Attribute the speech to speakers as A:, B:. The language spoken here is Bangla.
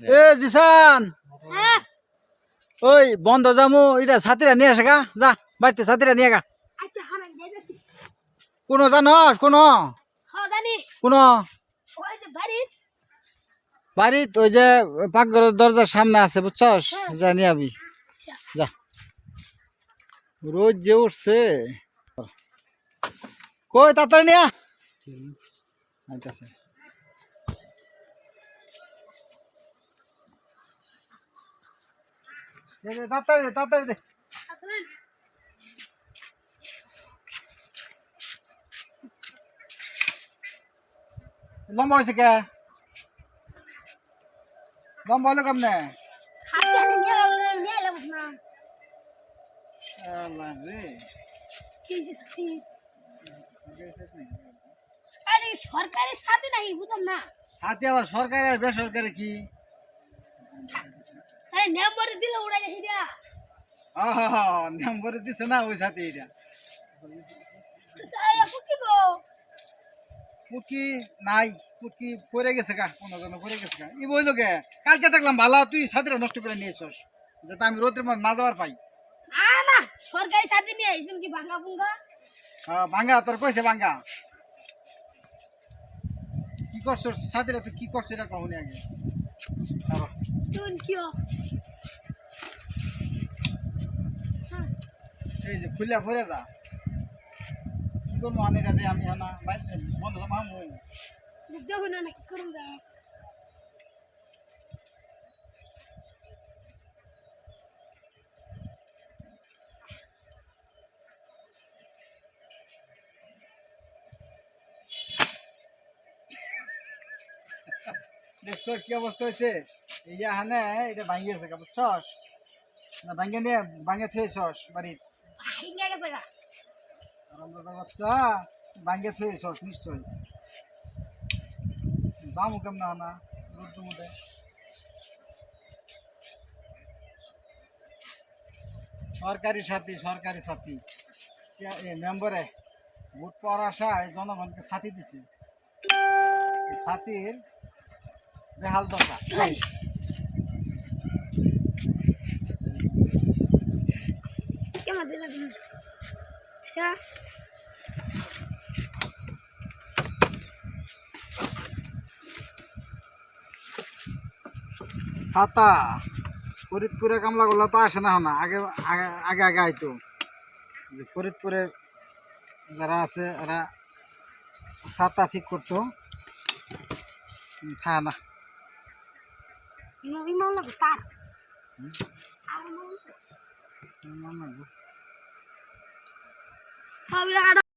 A: এ জিসান ওই বন্ধ যামু এটা ছাতিরা নিয়ে আসে গা যা বাড়িতে ছাতিরা নিয়ে গা কোনো জানস কোনো কোনো বাড়িত ওই যে পাকঘরের দরজার সামনে আছে বুঝছস যা নিয়ে আবি যা রোজ যে উঠছে কই তাড়াতাড়ি নিয়া আইতাছে তাড়াতাড়ি দে তাড়াতাড়ি দে লম্বা হয়েছে কে লম্বা হলো কেমনে
B: সরকারি সাথে নাই বুঝলাম না
A: সাথে আবার সরকারি আর বেসরকারি কি
B: নম্বর দিলে উড়াই হিরা
A: নম্বরে দিছে না ওই সাথে এটা পুটকি নাই পুটকি পড়ে গেছে গা কোনো জন পড়ে গেছে গা ই বইলো গে কালকে দেখলাম ভালো তুই সাথীরা নষ্ট করে নিয়েছস যাতে আমি রোদের মধ্যে না যাওয়ার পাই
B: না সরকারি সাথে নিয়ে আইছেন কি ভাঙা ফুঙ্গা
A: হ্যাঁ ভাঙ্গা তোর কইছে ভাঙ্গা কি করছস সাথীরা তুই কি করছিস এটা কখনই আগে
B: তুই কি
A: এই যে খুলে ভরে যা কি করবো আমি রাতে আমি না বন্ধ মামু
B: দেখো না কি করুন যা
A: দেখছো কি অবস্থা হয়েছে এই যে হানে এটা ভাঙিয়েছে বুঝছস না ভাঙিয়ে নিয়ে ভাঙিয়ে থুয়েছস বাড়ির বাচ্চা ভাঙিয়ে থুয়েছস নিশ্চয় দামও কেমন না রোদ্র মধ্যে সরকারি সাথী মেম্বারে ভোট পাওয়ার আশায় জনগণকে সাথী দিছে সাথীর বেহাল দশা ছাতা ফরিদপুরে কামলা করলে তো আসে না না আগে আগে আগে আগে আইতো যে ফরিদপুরে যারা আছে এরা ছাতা ঠিক করতো থা না
B: তার